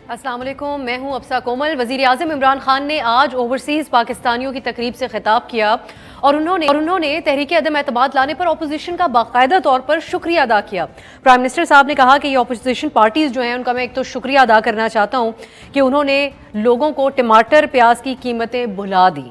अस्सलाम वालेकुम, मैं हूं अफसा कोमल। वज़ीर आज़म इमरान खान ने आज ओवरसीज़ पाकिस्तानियों की तकरीब से खिताब किया और उन्होंने तहरीक अदम एतमाद लाने पर अपोजिशन का बाकायदा तौर पर शुक्रिया अदा किया। प्राइम मिनिस्टर साहब ने कहा कि ये अपोजिशन पार्टीज़ जो हैं उनका मैं एक तो शुक्रिया अदा करना चाहता हूँ कि उन्होंने लोगों को टमाटर प्याज की कीमतें भुला दी।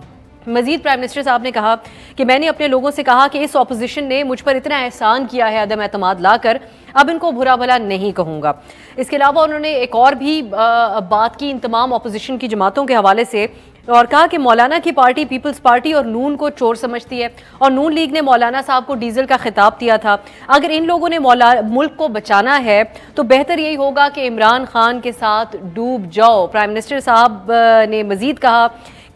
मजीद प्राइम मिनिस्टर साहब ने कहा कि मैंने अपने लोगों से कहा कि इस ऑपोजिशन ने मुझ पर इतना एहसान किया है अदम एतमाद लाकर, अब इनको बुरा भला नहीं कहूँगा। इसके अलावा उन्होंने एक और भी बात की इन तमाम ऑपोजिशन की जमातों के हवाले से और कहा कि मौलाना की पार्टी पीपल्स पार्टी और नून को चोर समझती है और नून लीग ने मौलाना साहब को डीजल का खिताब दिया था। अगर इन लोगों ने मुल्क को बचाना है तो बेहतर यही होगा कि इमरान खान के साथ डूब जाओ। प्राइम मिनिस्टर साहब ने मजीद कहा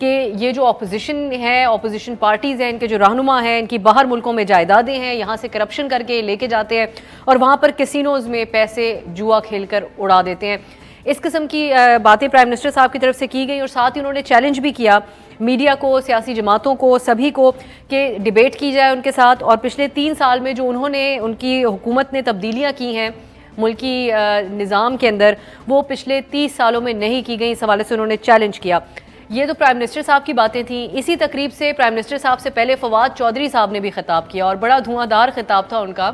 कि ये जो अपोजिशन है, अपोजिशन पार्टीज़ हैं, इनके जो रहनुमा हैं, इनकी बाहर मुल्कों में जायदादें हैं, यहाँ से करप्शन करके लेके जाते हैं और वहाँ पर कैसीनोज़ में पैसे जुआ खेलकर उड़ा देते हैं। इस किस्म की बातें प्राइम मिनिस्टर साहब की तरफ से की गई और साथ ही उन्होंने चैलेंज भी किया मीडिया को, सियासी जमातों को, सभी को कि डिबेट की जाए उनके साथ। और पिछले 3 साल में जो उनकी हुकूमत ने तब्दीलियाँ की हैं मुल्की निज़ाम के अंदर, वो पिछले 30 सालों में नहीं की गई। इस हवाले से उन्होंने चैलेंज किया। ये तो प्राइम मिनिस्टर साहब की बातें थी। इसी तकरीब से प्राइम मिनिस्टर साहब से पहले फवाद चौधरी साहब ने भी खिताब किया और बड़ा धुआंधार खिताब था उनका।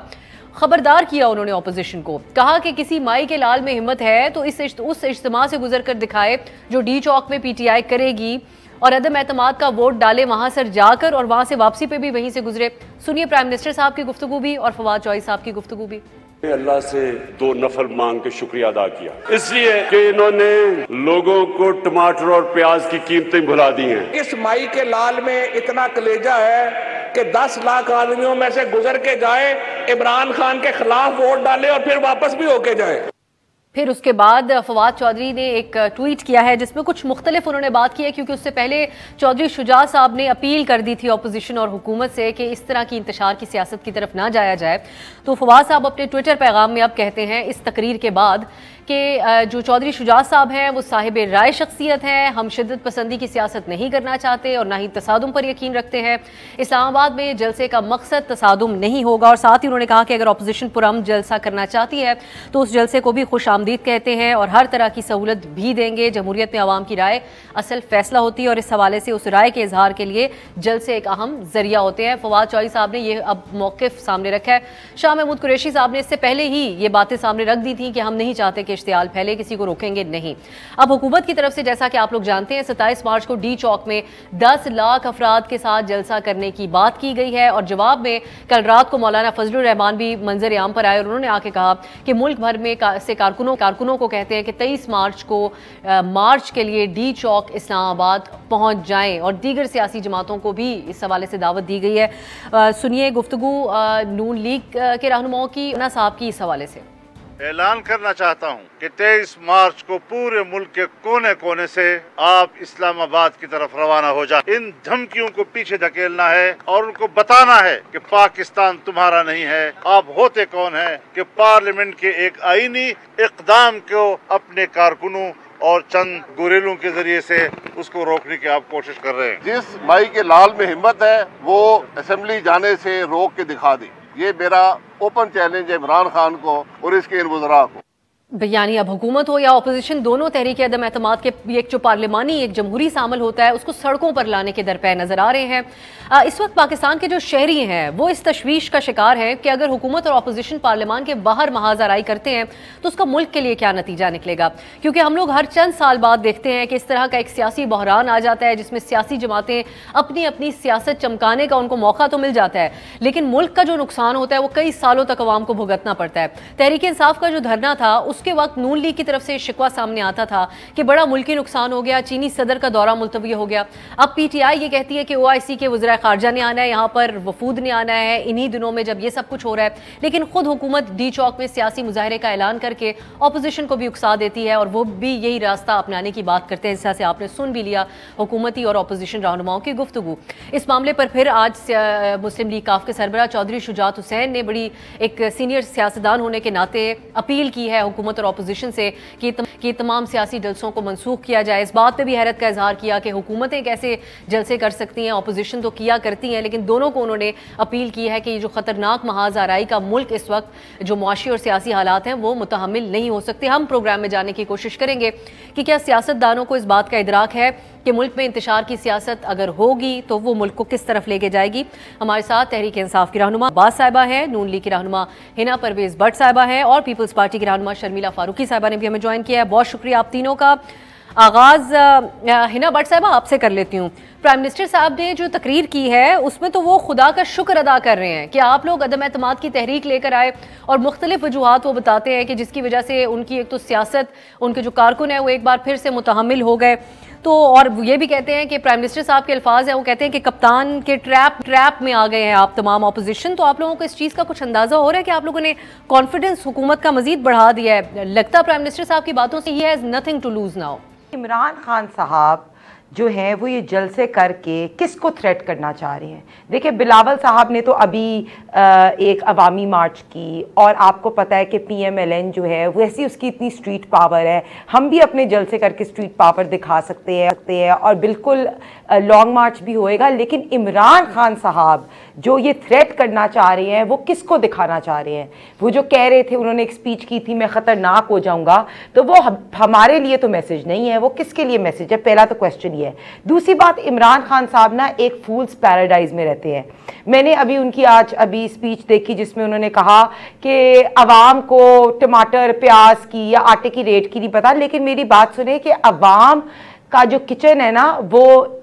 खबरदार किया उन्होंने ऑपोजिशन को, कहा कि किसी माई के लाल में हिम्मत है तो उस इज्तिमा से गुजर कर दिखाए जो डी चौक में पीटीआई करेगी और अदम एतमाद का वोट डाले वहां से जाकर और वहां से वापसी पे भी वहीं से गुजरे। सुनिए प्राइम मिनिस्टर साहब की गुफ्तगू भी और फवाद चौधरी साहब की गुफ्तगू भी। अल्लाह से 2 नफल मांग के शुक्रिया अदा किया, इसलिए कि इन्होंने लोगों को टमाटर और प्याज की कीमतें भुला दी हैं। इस माई के लाल में इतना कलेजा है कि 10 लाख आदमियों में से गुजर के जाए, इमरान खान के खिलाफ वोट डाले और फिर वापस भी होके जाए। फिर उसके बाद फवाद चौधरी ने एक ट्वीट किया है जिसमें कुछ मुख्तलिफ उन्होंने बात की है, क्योंकि उससे पहले चौधरी शुजा साहब ने अपील कर दी थी अपोजिशन और हुकूमत से कि इस तरह की इंतशार की सियासत की तरफ ना जाया जाए। तो फवाद साहब अपने ट्विटर पैगाम में अब कहते हैं इस तकरीर के बाद कि जो चौधरी शुजा साहब हैं वो साहिब राय शख्सियत हैं, हम शिद्दत पसंदी की सियासत नहीं करना चाहते और ना ही तसादुम पर यकीन रखते हैं। इस्लामाबाद में जलसे का मकसद तसादुम नहीं होगा और साथ ही उन्होंने कहा कि अगर अपोजिशन पुरअमन जलसा करना चाहती है तो उस जलसे को भी खुश आमदीद कहते हैं और हर तरह की सहूलत भी देंगे। जमहूरियत में आवाम की राय असल फैसला होती है और इस हवाले से उस राय के इजहार के लिए जलसे एक अहम जरिया होते हैं। फवाद चौधरी साहब ने यह अब मौक़िफ़ सामने रखा है। शाह महमूद कुरैशी साहब ने इससे पहले ही ये बातें सामने रख दी थी कि हम नहीं चाहते कि इश्तियाल फैले, किसी को रोकेंगे नहीं। अब हुकूमत की तरफ से जैसा कि आप लोग जानते हैं 27 मार्च को डी चौक में 10 लाख अफराद के साथ जलसा करने की बात की गई है और जवाब में कल रात को मौलाना फजलुर रहमान भी मंजर आम पर आए और उन्होंने आके कहा कि मुल्क भर में से कारकुनों को कहते हैं कि 23 मार्च को मार्च के लिए डी चौक इस्लामाबाद पहुंच जाएं और दीगर सियासी जमातों को भी इस हवाले से दावत दी गई है। सुनिए गुफ्तगू नून लीग के रहनुमाओं की ना साहब की इस हवाले से। ऐलान करना चाहता हूं कि 23 मार्च को पूरे मुल्क के कोने कोने से आप इस्लामाबाद की तरफ रवाना हो जाए। इन धमकियों को पीछे धकेलना है और उनको बताना है कि पाकिस्तान तुम्हारा नहीं है। आप होते कौन है कि पार्लियामेंट के एक आईनी इक़दाम को अपने कारकुनों और चंद गुरेलों के जरिए से उसको रोकने की आप कोशिश कर रहे हैं। जिस माई के लाल में हिम्मत है वो असेंबली जाने से रोक के दिखा दी। ये मेरा ओपन चैलेंज है इमरान खान को और इसके इन वज़रा को। यानी अब हुकूमत हो या अपोजिशन, दोनों तहरीक अदम एतमाद के एक जो पार्लिमानी एक जमहूरी शामिल होता है उसको सड़कों पर लाने के दरपे नजर आ रहे हैं। इस वक्त पाकिस्तान के जो शहरी हैं वो इस तशवीश का शिकार हैं कि अगर हुकूमत और अपोजिशन पार्लिमान के बाहर महाजराई करते हैं तो उसका मुल्क के लिए क्या नतीजा निकलेगा। क्योंकि हम लोग हर चंद साल बाद देखते हैं कि इस तरह का एक सियासी बहरान आ जाता है जिसमें सियासी जमातें अपनी अपनी सियासत चमकाने का उनको मौका तो मिल जाता है, लेकिन मुल्क का जो नुकसान होता है वो कई सालों तक अवाम को भुगतना पड़ता है। तहरीक इंसाफ का जो धरना था उसके वक्त नून लीग की तरफ से शिकवा सामने आता था कि बड़ा मुल्की नुकसान हो गया, चीनी सदर का दौरा मुलतवी हो गया। अब पीटीआई ये कहती है कि ओआईसी के वज़ीर ख़ारजा ने आना है, यहाँ पर वफूद ने आना है इन्हीं दिनों में जब ये सब कुछ हो रहा है, लेकिन खुद हुकूमत डी चौक में सियासी मुजाहरे का ऐलान करके अपोजिशन को भी उकसा देती है और वो भी यही रास्ता अपनाने की बात करते हैं। जैसे आपने सुन भी लिया हुकूमती और अपोजिशन रहनुमाओं की गुफ्तगू। इस मामले पर फिर आज मुस्लिम लीग काफ के सरबराह चौधरी शुजात हुसैन ने बड़ी एक सीनियर सियासतदान होने के नाते अपील की है हुकूमत और अपोजिशन से कि तमाम सियासी जलसों को मनसूख किया जाए। इस बात पर भी हैरत का इजहार किया कि हुकूमतें कैसे जलसे कर सकती हैं, अपोजिशन तो किया करती हैं, लेकिन दोनों को उन्होंने अपील की है कि ये जो खतरनाक महाज आराई का मुल्क इस वक्त जो मुआशी और सियासी हालात हैं वो मुतहम्मिल नहीं हो सकते। हम प्रोग्राम में जाने की कोशिश करेंगे कि क्या सियासतदानों को इस बात का इदराक है कि मुल्क में इंतशार की सियासत अगर होगी तो वो मुल्क को किस तरफ लेके जाएगी। हमारे साथ तहरीक इंसाफ की रहनुमा अब्बास साहिबा हैं, नून लीग की रहनुमा हिना परवेज भट्ट साहिबा हैं और पीपल्स पार्टी की रहनुमा शर्मिला फारूकी साहिबा ने भी हमें ज्वाइन किया है। बहुत शुक्रिया आप तीनों का। आगाज हिना भट्ट साहिबा आपसे कर लेती हूँ। प्राइम मिनिस्टर साहब ने जो तकरीर की है उसमें तो वो खुदा का शुक्र अदा कर रहे हैं कि आप लोग अदम एतमाद की तहरीक लेकर आए और मुख्तलिफ वजूहात वो बताते हैं कि जिसकी वजह से उनकी एक तो सियासत, उनके जो कारकुन है वो एक बार फिर से मुतहम्मिल हो गए। तो और ये भी कहते हैं कि प्राइम मिनिस्टर साहब के अल्फाज हैं, वो कहते हैं कि कप्तान के ट्रैप में आ गए हैं आप तमाम ऑपोजिशन। तो आप लोगों को इस चीज़ का कुछ अंदाजा हो रहा है कि आप लोगों ने कॉन्फिडेंस हुकूमत का मजीद बढ़ा दिया है? लगता है प्राइम मिनिस्टर साहब की बातों से ही has nothing to lose now. Imran Khan साहब जो हैं वो ये जलसे करके किसको थ्रेट करना चाह रहे हैं? देखिए, बिलावल साहब ने तो अभी एक अवामी मार्च की और आपको पता है कि PMLN जो है वैसी उसकी इतनी स्ट्रीट पावर है, हम भी अपने जलसे करके स्ट्रीट पावर दिखा सकते हैं और बिल्कुल लॉन्ग मार्च भी होएगा। लेकिन इमरान खान साहब जो ये थ्रेट करना चाह रहे हैं वो किसको दिखाना चाह रहे हैं? वो जो कह रहे थे, उन्होंने एक स्पीच की थी मैं ख़तरनाक हो जाऊंगा, तो वो हमारे लिए तो मैसेज नहीं है, वो किसके लिए मैसेज है? पहला तो क्वेश्चन ये है। दूसरी बात, इमरान खान साहब ना एक फूल्स पैराडाइज में रहते हैं। मैंने अभी उनकी आज अभी स्पीच देखी जिसमें उन्होंने कहा कि अवाम को टमाटर प्याज की या आटे की रेट की नहीं पता, लेकिन मेरी बात सुने कि अवाम का जो किचन है ना वो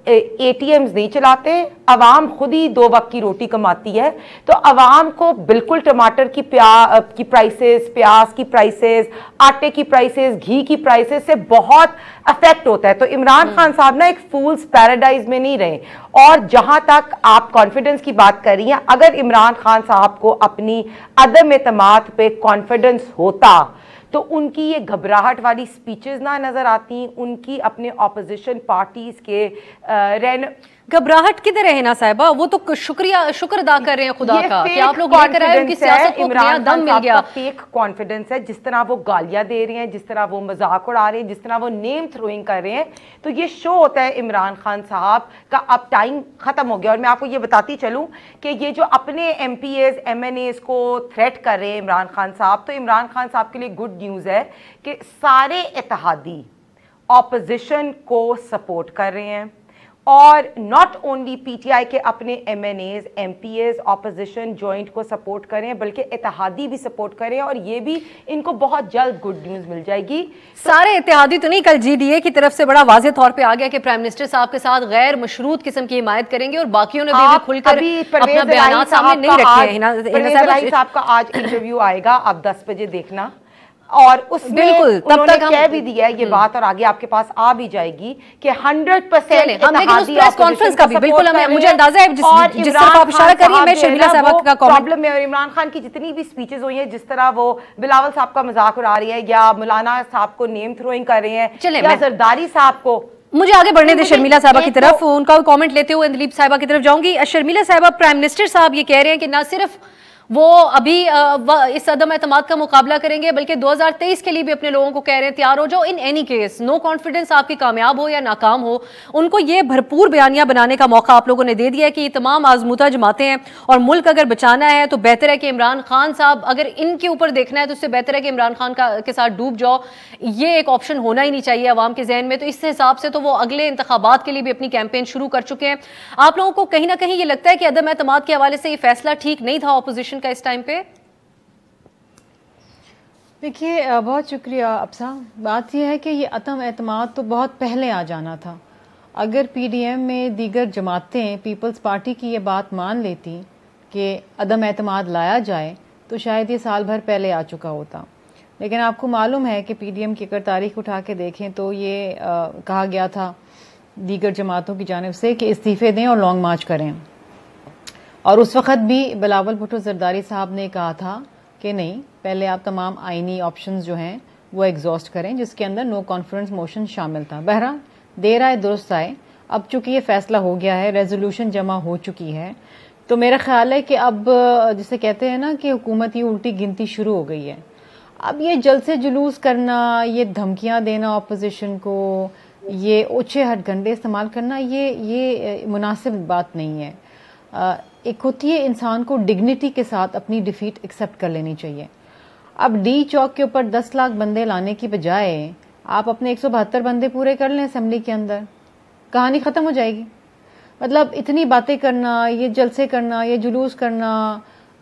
ATMs नहीं चलाते, अवाम खुद ही 2 वक्त की रोटी कमाती है। तो अवाम को बिल्कुल टमाटर की प्राइसेस, प्याज की प्राइसेस, आटे की प्राइसेस, घी की प्राइसेस से बहुत अफेक्ट होता है। तो इमरान खान साहब ना एक फूल्स पैराडाइज में नहीं रहे। और जहां तक आप कॉन्फिडेंस की बात कर रही हैं, अगर इमरान खान साहब को अपनी अदम एतमाद पे कॉन्फिडेंस होता तो उनकी ये घबराहट वाली स्पीचेस ना नजर आती, उनकी अपने ऑपोजिशन पार्टीज के घबराहट किधर है ना साहिबा? वो तो शुक्र अदा कर रहे हैं खुदा का कि आप लोग लेकर आए, उनकी सियासत को नया दम मिल गया। फेक कॉन्फिडेंस है, जिस तरह वो गालियां दे रहे हैं, जिस तरह वो मजाक उड़ा रहे हैं, जिस तरह वो नेम थ्रोइंग कर रहे हैं, तो ये शो होता है इमरान खान साहब का अब टाइम खत्म हो गया। और मैं आपको ये बताती चलूं कि ये जो अपने MPs MNAs को थ्रेट कर रहे हैं इमरान खान साहब, तो इमरान खान साहब के लिए गुड न्यूज़ है कि सारे इत्तेहादी ऑपोजिशन को सपोर्ट कर रहे हैं और नॉट ओनली PTI के अपने MNAs MPs ऑपोजिशन जॉइंट को सपोर्ट करें, बल्कि इत्तेहादी भी सपोर्ट करें। और ये भी इनको बहुत जल्द गुड न्यूज़ मिल जाएगी। सारे इत्तेहादी तो नहीं, कल GDA की तरफ से बड़ा वाज़ेह तौर पे आ गया कि प्राइम मिनिस्टर साहब के साथ गैर मशरूत किस्म की हिमायत करेंगे और बाकियों ने भी खुलकर अपना बयान सामने नहीं रखे हैं। परवेज़ साहब का आज इंटरव्यू आएगा, आप 10 बजे देखना, और उसमें बिल्कुल तब तक कह भी दिया है ये बात, और आगे आपके पास आ भी जाएगी कि 100% हम लेकिन उस प्रेस कॉन्फ्रेंस का भी बिल्कुल हमें मुझे अंदाजा है जिस तरह आप इशारा कर रही हैं। मैं शर्मिला साहब का प्रॉब्लम है, और इमरान खान की जितनी भी स्पीचेस हुई हैं, जिस तरह वो बिलावल साहब का मजाक उड़ा रही है या मौलाना साहब को नेम थ्रोइंग कर रहे हैं या जरदारी साहब को, मुझे आगे बढ़ने दे शर्मिला साहबा की तरफ, उनका कमेंट लेते हुए दिलीप साहिबा की तरफ जाऊंगी। शर्मिला साहिबा, प्राइम मिनिस्टर साहब ये कह रहे हैं कि ना सिर्फ वो अभी इस अदम एतमाद का मुकाबला करेंगे बल्कि 2023 के लिए भी अपने लोगों को कह रहे हैं तैयार हो जाओ। In any case no confidence आपकी कामयाब हो या नाकाम हो, उनको ये भरपूर बयानियां बनाने का मौका आप लोगों ने दे दिया है कि ये तमाम आजमूदा जमातें हैं और मुल्क अगर बचाना है तो बेहतर है कि इमरान खान साहब, अगर इनके ऊपर देखना है तो उससे बेहतर है कि इमरान खान के साथ डूब जाओ। ये एक ऑप्शन होना ही नहीं चाहिए अवाम के जहन में। तो इस हिसाब से तो वो अगले इंतखाबात के लिए भी अपनी कैंपेन शुरू कर चुके हैं। आप लोगों को कहीं ना कहीं ये लगता है कि अदम एतमाद के हवाले से ये फैसला ठीक नहीं था ऑपोजिशन का इस टाइम पे? देखिए, बहुत शुक्रिया अफसा। बात यह है कि ये अदम एतमाद तो बहुत पहले आ जाना था। अगर PDM में दीगर जमातें पीपल्स पार्टी की ये बात मान लेती कि अदम एतमाद लाया जाए तो शायद ये साल भर पहले आ चुका होता। लेकिन आपको मालूम है कि PDM की अगर तारीख उठा के देखें तो ये कहा गया था दीगर जमातों की जानिब से कि इस्तीफ़े दें और लॉन्ग मार्च करें। और उस वक़्त भी बिलावल भुट्टो जरदारी साहब ने कहा था कि नहीं, पहले आप तमाम आइनी ऑप्शंस जो हैं वो एग्जॉस्ट करें, जिसके अंदर नो कॉन्फ्रेंस मोशन शामिल था। बहरहाल देर आए दुरुस्त आए, अब चूंकि ये फैसला हो गया है, रेजोल्यूशन जमा हो चुकी है, तो मेरा ख्याल है कि अब जिसे कहते हैं ना कि हुकूमत ये उल्टी गिनती शुरू हो गई है। अब ये जलसे जुलूस करना, ये धमकियां देना ऑपोजिशन को, ये ऊंचे हथकंडे इस्तेमाल करना, ये मुनासिब बात नहीं है। एक होती है इंसान को डिग्निटी के साथ अपनी डिफीट एक्सेप्ट कर लेनी चाहिए। अब डी चौक के ऊपर 10 लाख बंदे लाने की बजाय आप अपने 172 बंदे पूरे कर लें असेंबली के अंदर, कहानी ख़त्म हो जाएगी। मतलब इतनी बातें करना, ये जलसे करना, ये जुलूस करना,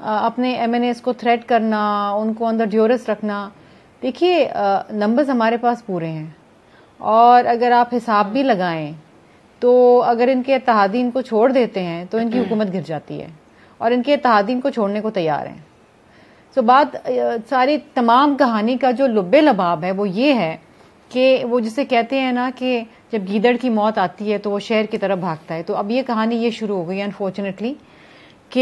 अपने MNAs को थ्रेट करना, उनको अंदर ड्यूरस रखना, देखिए नंबर्स हमारे पास पूरे हैं और अगर आप हिसाब भी लगाएं तो अगर इनके इत्तेहादी इनको छोड़ देते हैं तो इनकी हुकूमत गिर जाती है और इनके इत्तेहादी इनको छोड़ने को तैयार हैं। सो बात सारी तमाम कहानी का जो लुब्बे लबाब है वो ये है कि वो जिसे कहते हैं ना कि जब गीदड़ की मौत आती है तो वो शहर की तरफ भागता है, तो अब ये कहानी ये शुरू हो गई है अनफॉर्चुनेटली कि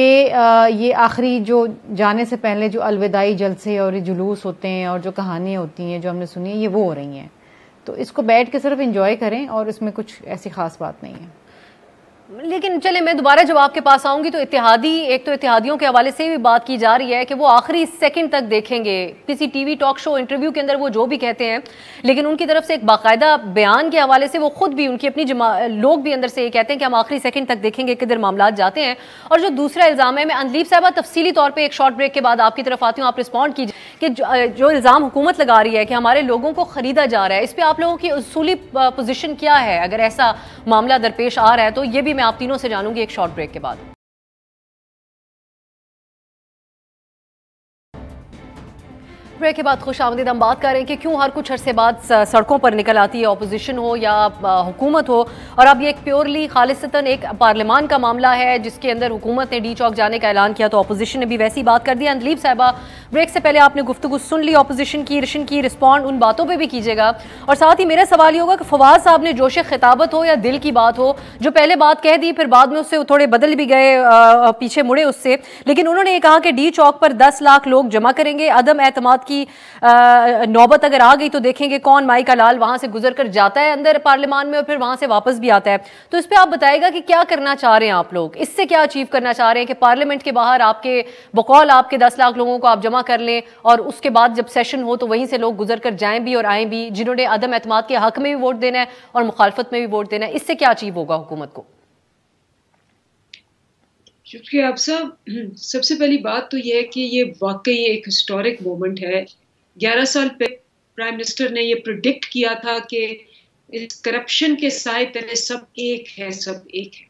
ये आखिरी जो जाने से पहले जो अलविदाई जलसे और ये जुलूस होते हैं और जो कहानियाँ होती हैं जो हमने सुनी है, ये वो हो रही हैं। तो इसको बैठ के सिर्फ एंजॉय करें और इसमें कुछ ऐसी खास बात नहीं है। लेकिन चले, मैं दोबारा जब आपके पास आऊंगी तो इत्तेहादी, एक तो इत्तेहादियों के हवाले से भी बात की जा रही है कि वो आखिरी सेकंड तक देखेंगे, किसी टीवी टॉक शो इंटरव्यू के अंदर वो जो भी कहते हैं, लेकिन उनकी तरफ से एक बाकायदा बयान के हवाले से वो खुद भी, उनकी अपनी लोग भी अंदर से ये कहते हैं कि हम आखिरी सेकंड तक देखेंगे किधर मामला जाते हैं। और जो दूसरा इल्ज़ाम है, मैं अंदलीब साहबा तफसीली तौर पर एक शॉर्ट ब्रेक के बाद आपकी तरफ आती हूँ, आप रिस्पॉन्ड कीजिए कि जो इल्ज़ाम हुकूमत लगा रही है कि हमारे लोगों को खरीदा जा रहा है, इस पर आप लोगों की उसूली पोजीशन क्या है? अगर ऐसा मामला दरपेश आ रहा है तो ये भी मैं आप तीनों से जानूंगी एक शॉर्ट ब्रेक के बाद। ब्रेक के बाद खुश आमदीद। हम बात कर रहे हैं कि क्यों हर कुछ अरसे बाद सड़कों पर निकल आती है, अपोजिशन हो या हुकूमत हो, और अब ये एक प्योरली खालिसतन एक पार्लियामान का मामला है जिसके अंदर हुकूमत ने डी चौक जाने का ऐलान किया तो अपोजिशन ने भी वैसी बात कर दी। अंदलीब साहिबा, ब्रेक से पहले आपने गुफ्तगू सुन ली अपोजिशन की रिस्पॉन्ड उन बातों पर भी कीजिएगा, और साथ ही मेरा सवाल ये होगा कि फवाद साहब ने जोश खिताबत हो या दिल की बात हो, जो पहले बात कह दी फिर बाद में उससे थोड़े बदल भी गए, पीछे मुड़े उससे, लेकिन उन्होंने ये कहा कि डी चौक पर 10 लाख लोग जमा करेंगे, अदम एतमाद की नौबत अगर आ गई तो देखेंगे कौन माई का लाल वहां से गुजर कर जाता है अंदर पार्लियामान में और फिर वहां से वापस भी आता है। तो इस पे आप बताएगा कि क्या करना चाह रहे हैं आप लोग, इससे क्या अचीव करना चाह रहे हैं कि पार्लियामेंट के बाहर आपके बकौल आपके 10 लाख लोगों को आप जमा कर लें और उसके बाद जब सेशन हो तो वहीं से लोग गुजर कर जाएं भी और आएं भी, जिन्होंने अदम एतमाद के हक में भी वोट देना है और मुखालफत में भी वोट देना है, इससे क्या अचीव होगा हुकूमत को? शुक्रिया आप सब। सबसे पहली बात तो यह है कि ये वाकई एक हिस्टोरिक मोमेंट है। 11 साल पहले प्राइम मिनिस्टर ने ये प्रिडिक्ट किया था कि इस करप्शन के साए तले सब एक है, सब एक है।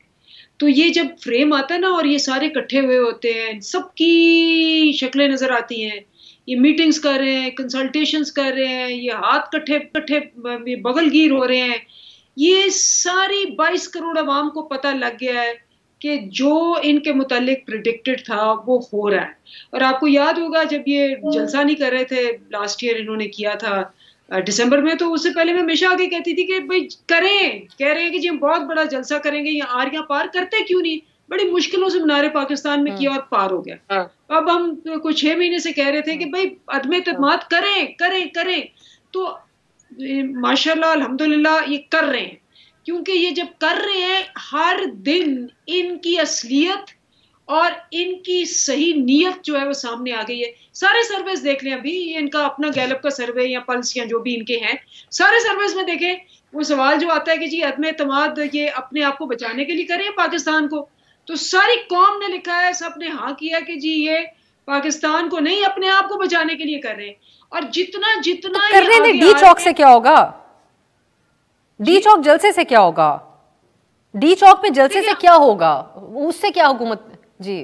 तो ये जब फ्रेम आता है ना और ये सारे इकट्ठे हुए होते हैं, सबकी शक्लें नजर आती हैं, ये मीटिंग्स कर रहे हैं, कंसल्टेशंस कर रहे हैं, ये हाथ कट्ठे बगलगीर हो रहे हैं, ये सारी 22 करोड़ आवाम को पता लग गया है कि जो इनके मुतालिक प्रिडिक्टेड था वो हो रहा है। और आपको याद होगा जब ये जलसा नहीं कर रहे थे लास्ट ईयर, इन्होंने किया था दिसंबर में, तो उससे पहले मैं हमेशा आगे कहती थी कि भाई करें, कह रहे हैं कि जी हम बहुत बड़ा जलसा करेंगे, ये आरियां पार करते क्यों नहीं, बड़ी मुश्किलों से मीनार पाकिस्तान में किया और पार हो गया। अब हम कुछ 6 महीने से कह रहे थे कि भाई अदम एतमाद करें करें करें, तो माशाल्लाह अल्हम्दुलिल्लाह ये कर रहे हैं, क्योंकि ये जब कर रहे हैं हर दिन इनकी असलियत और इनकी सही नीयत जो है वो सामने आ गई है। सारे सर्वेस देख लें, अभी इनका अपना गैलप का सर्वे या पल्स या जो भी इनके हैं, सारे सर्वेस में देखें, वो सवाल जो आता है कि जी अदम एतमाद ये अपने आप को बचाने के लिए करें पाकिस्तान को, तो सारी कौम ने लिखा है, सब ने हाँ किया कि जी ये पाकिस्तान को नहीं अपने आप को बचाने के लिए कर रहे हैं। और जितना जितना तो करने में डी चौक से क्या होगा, डी चौक जलसे से क्या होगा, डी चौक में जलसे से क्या होगा, उससे क्या हुकूमत? जी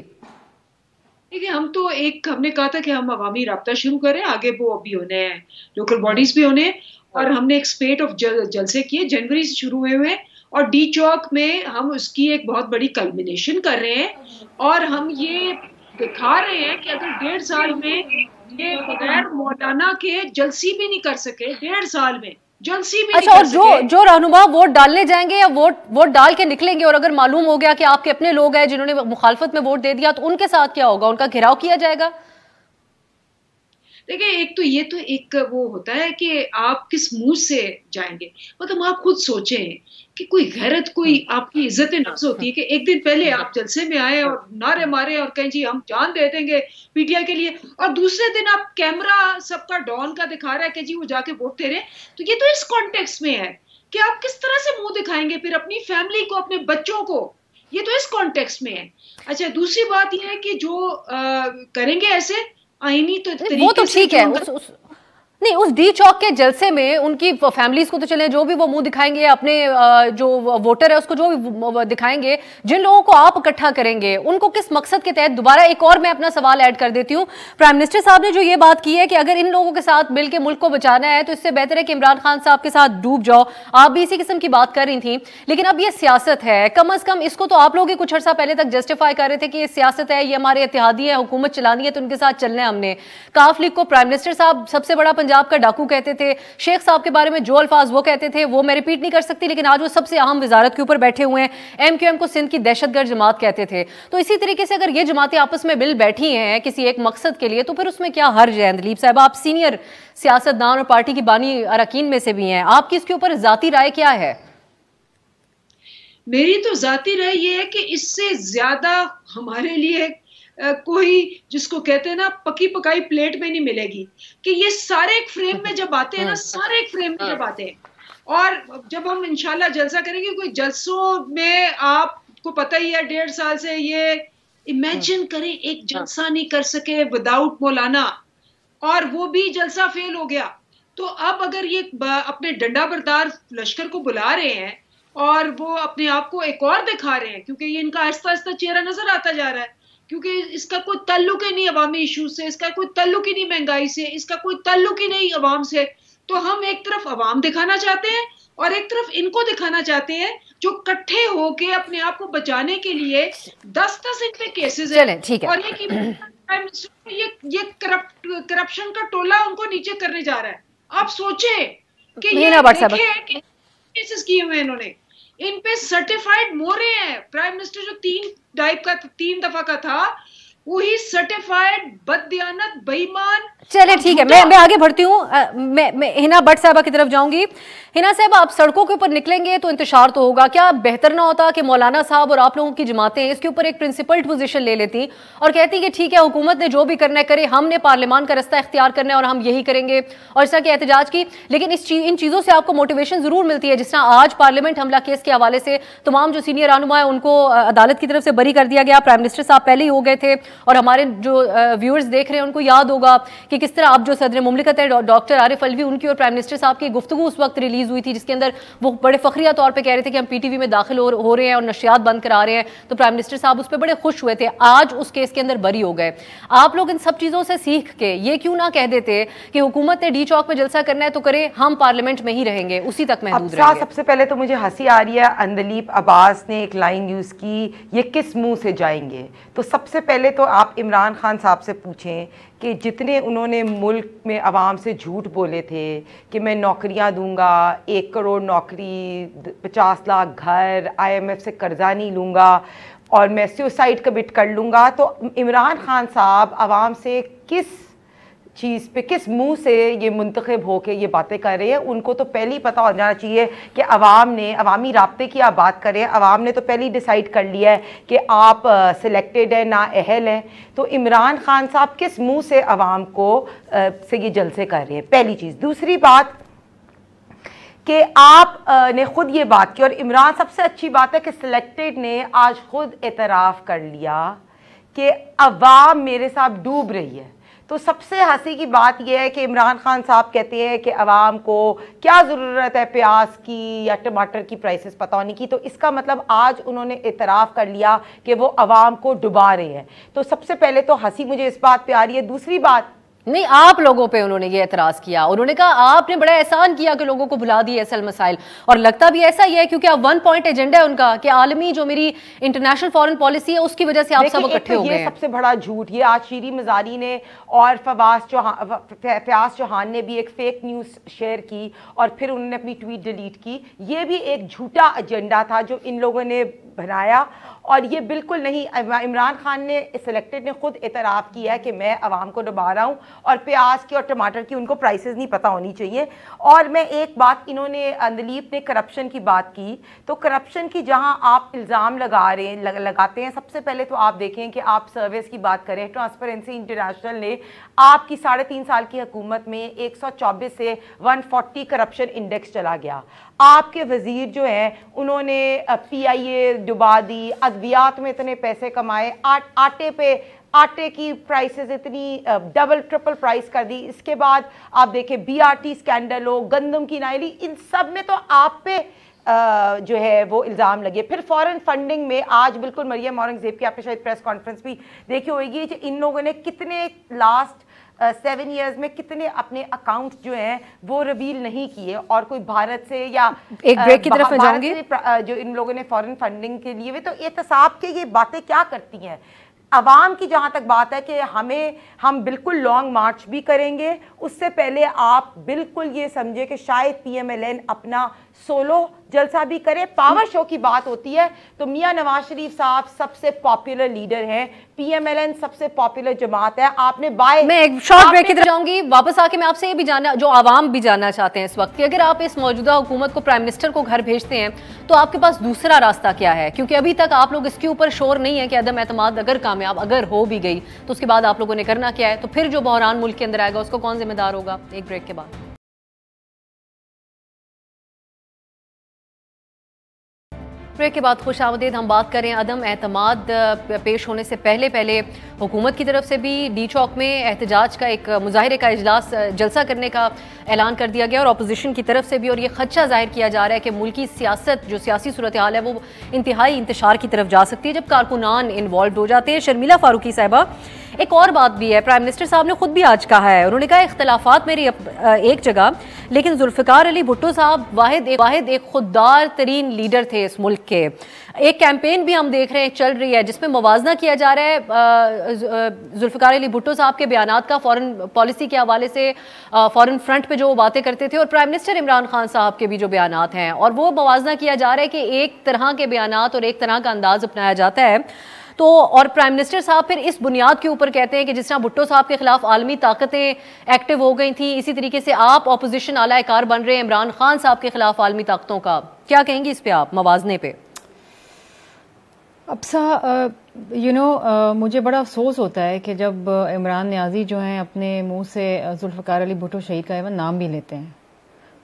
देखिए, हम तो एक हमने कहा था कि हम अवामी राब्ता शुरू करें, आगे वो अभी होने हैं, लोकल बॉडीज भी होने, और हमने एक स्पेट ऑफ जलसे किए, जनवरी से शुरू हुए हुए, और डी चौक में हम उसकी एक बहुत बड़ी कल्मिनेशन कर रहे हैं। और हम ये दिखा रहे हैं कि अगर 1.5 साल में ये बगैर मौलाना के जलसी भी नहीं कर सके, 1.5 साल में जलसी भी अच्छा, और जो रहनुमा वोट डालने जाएंगे या वोट डाल के निकलेंगे और अगर मालूम हो गया कि आपके अपने लोग हैं जिन्होंने मुखालफत में वोट दे दिया, तो उनके साथ क्या होगा, उनका घेराव किया जाएगा? देखिए, एक तो ये तो एक वो होता है कि आप किस मुंह से जाएंगे, मतलब आप खुद सोचें कि कोई गैरत, कोई आपकी इज्जत नफ्स होती है कि एक दिन पहले आप जलसे में आए और नारे मारे और कहें जी हम जान दे देंगे पीटीआई के लिए, और दूसरे दिन आप कैमरा सबका डॉन का दिखा रहा है कि जी वो जाके वोट दे रहे हैं। तो ये तो इस कॉन्टेक्स्ट में है कि आप किस तरह से मुंह दिखाएंगे फिर अपनी फैमिली को, अपने बच्चों को, ये तो इस कॉन्टेक्स्ट में है। अच्छा, दूसरी बात ये है कि जो करेंगे ऐसे आईनी तो वो तो ठीक है, नहीं उस डी चौक के जलसे में उनकी फैमिलीज को तो चले, जो भी वो मुंह दिखाएंगे अपने जो वोटर है उसको जो भी दिखाएंगे, जिन लोगों को आप इकट्ठा करेंगे उनको किस मकसद के तहत। दोबारा एक और मैं अपना सवाल ऐड कर देती हूँ, प्राइम मिनिस्टर साहब ने जो ये बात की है कि अगर इन लोगों के साथ मिलकर मुल्क को बचाना है तो इससे बेहतर है कि इमरान खान साहब के साथ डूब जाओ। आप भी इसी किस्म की बात कर रही थी, लेकिन अब ये सियासत है, कम अज कम इसको तो आप लोग ही कुछ अर्सा पहले तक जस्टिफाई कर रहे थे कि ये सियासत है, ये हमारे इत्तेहादी है, हुकूमत चलानी है तो उनके साथ चलना है हमने। काफ लीग को प्राइम मिनिस्टर साहब सबसे बड़ा पंजाब का डाकू कहते थे, शेख साहब के बारे में जो अल्फाज वो कहते थे वो मैं रिपीट नहीं कर सकती, लेकिन आज वो सबसे अहम वजारत के ऊपर बैठे हुए हैं। एमक्यूएम को सिंध की दहशतगर्द जमात कहते थे। तो इसी तरीके से अगर ये जमातें आपस में मिल बैठी हैं किसी एक मकसद के लिए तो फिर उसमें क्या हर्ज है? दलीप साहब, आप सीनियर सियासतदान और पार्टी की बानी अरकान में से भी हैं, आपकी इसके ऊपर जाती राय क्या है? मेरी तो जाती राय ये है कि इससे ज्यादा हमारे लिए कोई, जिसको कहते हैं ना पकी पकाई प्लेट में नहीं मिलेगी, कि ये सारे एक फ्रेम में जब आते हैं ना, सारे एक फ्रेम में जब आते हैं, और जब हम इंशाल्लाह जलसा करेंगे, कोई जलसों में आपको पता ही है 1.5 साल से ये इमेजिन करें एक जलसा नहीं कर सके विदाउट मौलाना, और वो भी जलसा फेल हो गया। तो अब अगर ये अपने डंडा बरदार लश्कर को बुला रहे हैं और वो अपने आप को एक और दिखा रहे हैं, क्योंकि ये इनका आहिस्ता आहिस्ता चेहरा नजर आता जा रहा है, क्योंकि इसका कोई ताल्लुक ही नहीं अवामी इशू से, इसका कोई ताल्लुक ही नहीं महंगाई से, इसका कोई ताल्लुक ही नहीं अवाम से। तो हम एक तरफ अवाम दिखाना चाहते हैं और एक तरफ इनको दिखाना चाहते हैं जो इकट्ठे होके अपने आप को बचाने के लिए 10-10 इन पे केसेस है, और ये करप्शन का टोला उनको नीचे करने जा रहा है। आप सोचे कि ये केसेस किए हुए इन्होंने, इन पे सर्टिफाइड मोरे हैं। प्राइम मिनिस्टर जो 3 दफा का था, वही सर्टिफाइड बददियानत, बेईमान। चले ठीक है, मैं आगे बढ़ती हूँ। मैं हिना भट्ट साहबा की तरफ जाऊंगी। हिना साहब, आप सड़कों के ऊपर निकलेंगे तो इंतशार तो होगा, क्या बेहतर ना होता कि मौलाना साहब और आप लोगों की जमातें इसके ऊपर एक प्रिंसिपल्ड पोजीशन ले लेती और कहती कि ठीक है हुकूमत ने जो भी करना है करे, हमने पार्लियामान का रास्ता इख्तियार करना है और हम यही करेंगे, और इस तरह के एहतजाज की। लेकिन इन चीज़ों से आपको मोटिवेशन जरूर मिलती है, जिस तरह आज पार्लियामेंट हमला केस के हवाले से तमाम जो सीनियर रहनुमा है उनको अदालत की तरफ से बरी कर दिया गया। प्राइम मिनिस्टर साहब पहले ही हो गए थे, और हमारे जो व्यूअर्स देख रहे हैं उनको याद होगा कि किस तरह अब जो सदर मुमलिकत है डॉक्टर आरिफ अलवी, उनकी और प्राइम मिनिस्टर साहब की गुफ्तगू उस वक्त रिलीज हुई थी, जिसके अंदर वो बड़े फखरिया तौर पे कह रहे थे कि हम पीटीवी में दाखिल हो रहे हैं और नशियात बंद करा रहे हैं। तो प्राइम मिनिस्टर साहब उस पर बड़े खुश हुए थे, आज उस केस के अंदर बरी हो गए। आप लोग इन सब चीज़ों से सीख के ये क्यों ना कह देते कि हुकूमत ने डी चौक में जलसा करना है तो करे, हम पार्लियामेंट में ही रहेंगे, उसी तक महदूद रहेंगे। सबसे पहले तो मुझे हंसी आ रही है, अंदलीप अब्बास ने एक लाइन यूज़ की, ये किस मुंह से जाएंगे। तो सबसे पहले तो आप इमरान खान साहब से पूछें कि जितने उन्होंने मुल्क में आवाम से झूठ बोले थे कि मैं नौकरियां दूंगा, 1 करोड़ नौकरी, 50 लाख घर, IMF से कर्जा नहीं लूँगा और मैं सुसाइड कमिट कर लूँगा, तो इमरान खान साहब आवाम से किस चीज़ पे, किस मुंह से ये मुंतखब होके ये बातें कर रहे हैं? उनको तो पहले ही पता हो जाना चाहिए कि अवाम ने, अवामी राब्ते की आप बात करें, अवाम ने तो पहले ही डिसाइड कर लिया है कि आप सिलेक्टेड है, ना अहल हैं। तो इमरान खान साहब किस मुंह से अवाम को से ये जलसे कर रहे हैं? पहली चीज़। दूसरी बात कि आप ने ख़ुद ये बात की, और इमरान, सबसे अच्छी बात है कि सिलेक्टेड ने आज ख़ुद एतराफ़ कर लिया कि अवाम मेरे साथ डूब रही है। तो सबसे हंसी की बात यह है कि इमरान खान साहब कहते हैं कि अवाम को क्या ज़रूरत है प्याज की या टमाटर की प्राइसेस पता होने की। तो इसका मतलब आज उन्होंने इतराफ़ कर लिया कि वो अवाम को डुबा रहे हैं। तो सबसे पहले तो हंसी मुझे इस बात पे आ रही है। दूसरी बात, नहीं, आप लोगों पे उन्होंने ये एतराज़ किया, उन्होंने कहा आपने बड़ा एहसान किया कि लोगों को भुला दिए असल मसाइल, और लगता भी ऐसा ही है क्योंकि अब 1 पॉइंट एजेंडा है उनका कि आलमी जो मेरी इंटरनेशनल फॉरेन पॉलिसी है उसकी वजह से आप सब इकट्ठे हो गए। ये सबसे बड़ा झूठ, ये आज शीरी मजारी ने और फयाज चौहान ने भी एक फेक न्यूज़ शेयर की और फिर उन्होंने अपनी ट्वीट डिलीट की। ये भी एक झूठा एजेंडा था जो इन लोगों ने बनाया। और ये बिल्कुल नहीं, इमरान खान ने सिलेक्टेड ने खुद इतराफ़ किया है कि मैं आवाम को डुबा रहा हूँ, और प्याज की और टमाटर की उनको प्राइसेस नहीं पता होनी चाहिए। और मैं एक बात, इन्होंने दिलीप ने करप्शन की बात की, तो करप्शन की जहाँ आप इल्ज़ाम लगाते हैं, सबसे पहले तो आप देखें कि आप सर्विस की बात करें, ट्रांसपेरेंसी इंटरनेशनल ने आपकी 3.5 साल की हुकूमत में 124 से 140 करप्शन इंडेक्स चला गया। आपके वजीर जो हैं उन्होंने PIA डुबा दी, अद्वियात में इतने पैसे कमाए, आटे की प्राइसेस इतनी डबल ट्रिपल प्राइस कर दी। इसके बाद आप देखें BRT स्कैंडल हो, गंदम की नायली, इन सब में तो आप पे जो है वो इल्ज़ाम लगे। फिर फॉरेन फंडिंग में आज बिल्कुल मरियम औरंगज़ेब की आपने शायद प्रेस कॉन्फ्रेंस भी देखी होगी कि इन लोगों ने कितने लास्ट 7 ईयर्स में कितने अपने अकाउंट्स जो हैं वो रिवील नहीं किए, और कोई भारत से या एक ब्रेक की तरफ मैं जाऊंगी, जो इन लोगों ने फॉरेन फंडिंग के लिए, वे तो एहतसाब के ये बातें क्या करती हैं। अवाम की जहाँ तक बात है कि हम बिल्कुल लॉन्ग मार्च भी करेंगे, उससे पहले आप बिल्कुल ये समझे कि शायद PMLN अपना सोलो जलसा भी करे। पावर शो की बात होती है तो मियां नवाज शरीफ साहब सबसे पॉपुलर लीडर हैं, PMLN सबसे पॉपुलर जमात है। आपने मैं एक शॉर्ट ब्रेक की तरफ जाऊंगी, वापस आके मैं आपसे ये भी जानना, जो आवाम भी जानना चाहते हैं इस वक्त, कि अगर आप इस मौजूदा हुकूमत को, प्राइम मिनिस्टर को घर भेजते हैं तो आपके पास दूसरा रास्ता क्या है? क्योंकि अभी तक आप लोग इसके ऊपर शोर नहीं है कि अदम एतमाद अगर कामयाब अगर हो भी गई तो उसके बाद आप लोगों ने करना क्या है, तो फिर जो बहरान मुल्क के अंदर आएगा उसको कौन जिम्मेदार होगा? एक ब्रेक के बाद। ब्रेक के बाद खुश आमदीद। हम बात करें अदम एतमाद पेश होने से पहले हुकूमत की तरफ से भी डी चौक में एहतजाज का एक मुजाहरे का इजलास जलसा करने का ऐलान कर दिया गया, और अपोजिशन की तरफ से भी, और ये खदशा जाहिर किया जा रहा है कि मुल्की सियासत, जो सियासी सूरत हाल है वो इंतहाई इंतशार की तरफ जा सकती है जब कारकुनान इन्वॉल्व हो जाते हैं। शर्मिला फारूकी साहिबा, एक और बात भी है, प्राइम मिनिस्टर साहब ने खुद भी आज कहा है, उन्होंने कहा इख्तलाफात मेरी एक जगह, लेकिन जुल्फ़िकार अली भुट्टो साहब वाहिद एक खुददार तरीन लीडर थे इस मुल्क के। एक कैंपेन भी हम देख रहे हैं चल रही है जिसमें मुवाजना किया जा रहा है जुल्फ़िकार अली भुट्टो साहब के बयानात का, फॉरेन पॉलिसी के हवाले से, फॉरेन फ्रंट पे जो वो बातें करते थे, और प्राइम मिनिस्टर इमरान खान साहब के भी जो बयानात हैं, और वो मुवाजना किया जा रहा है कि एक तरह के बयानात और एक तरह का अंदाज अपनाया जाता है। तो और प्राइम मिनिस्टर साहब फिर इस बुनियाद के ऊपर कहते हैं कि जिस तरह भुट्टो साहब के खिलाफ आलमी ताकतें एक्टिव हो गई थी, इसी तरीके से आप ऑपोजिशन आला-ए-कार बन रहे हैं इमरान खान साहब के खिलाफ आलमी ताकतों का। क्या कहेंगी इस पे आप, मवाजने पे? मुझे बड़ा अफसोस होता है कि जब इमरान न्याजी जो हैं अपने मुंह से जुल्फ़िकार अली भुट्टो शहीद का एवं नाम भी लेते हैं,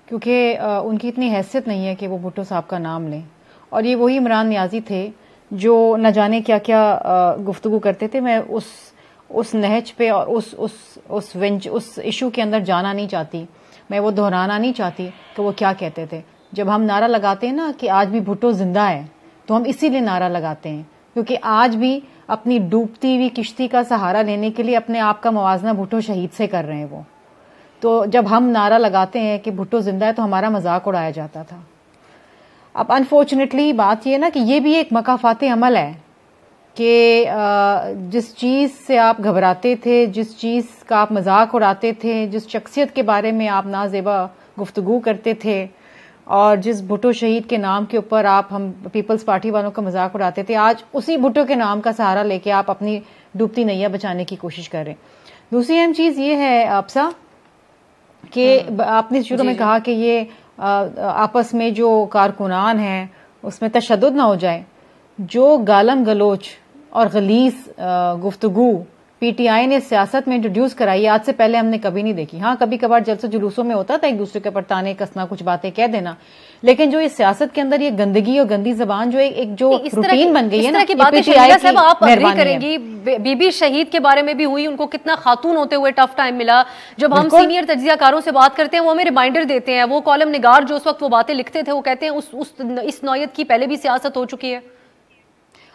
क्योंकि उनकी इतनी हैसियत नहीं है कि वो भुट्टो साहब का नाम लें। और ये वही इमरान न्याजी थे जो न जाने क्या क्या गुफ्तगू करते थे। मैं उस नहज पे और उस इशू के अंदर जाना नहीं चाहती, मैं वो दोहराना नहीं चाहती कि वो क्या कहते थे। जब हम नारा लगाते हैं ना कि आज भी भुट्टो जिंदा है, तो हम इसीलिए नारा लगाते हैं क्योंकि आज भी अपनी डूबती हुई किश्ती का सहारा लेने के लिए अपने आप का मुवाजना भुट्टो शहीद से कर रहे हैं वो। तो जब हम नारा लगाते हैं कि भुट्टो जिंदा है तो हमारा मजाक उड़ाया जाता था। अब अनफॉर्चुनेटली बात यह ना कि ये भी एक मकाफाते अमल है कि जिस चीज़ से आप घबराते थे, जिस चीज़ का आप मजाक उड़ाते थे, जिस शख्सियत के बारे में आप नाजेबा गुफ्तगू करते थे, और जिस भुट्टो शहीद के नाम के ऊपर हम पीपल्स पार्टी वालों का मजाक उड़ाते थे, आज उसी भुट्टो के नाम का सहारा लेके आप अपनी डूबती नैया बचाने की कोशिश कर रहे हैं। दूसरी अहम चीज़ ये है आपसा कि आपने शुरू में कहा कि ये आपस में जो कारकुनान हैं उसमें तशद्दुद ना हो जाए। जो गालम गलोच और गलीस गुफ्तगू PTI ने सियासत में इंट्रोड्यूस कराई, आज से पहले हमने कभी नहीं देखी। हाँ, कभी कभार जलसों जुलूसों में होता था एक दूसरे के ऊपर ताने कसना, कुछ बातें कह देना, लेकिन जो इस सियासत के अंदर ये गंदगी और गंदी जबान जो एक जो रूटीन बन गई है ना, साहब आप एग्री करेंगी? बीबी शहीद के बारे में भी हुई, उनको कितना खातून होते हुए टफ टाइम मिला। जब हम सीनियर तज्जियाकारों से बात करते हैं वो हमें रिमाइंडर देते हैं, वो कॉलम निगार जो उस वक्त वो बातें लिखते थे वो कहते हैं इस नौयत की पहले भी सियासत हो चुकी है।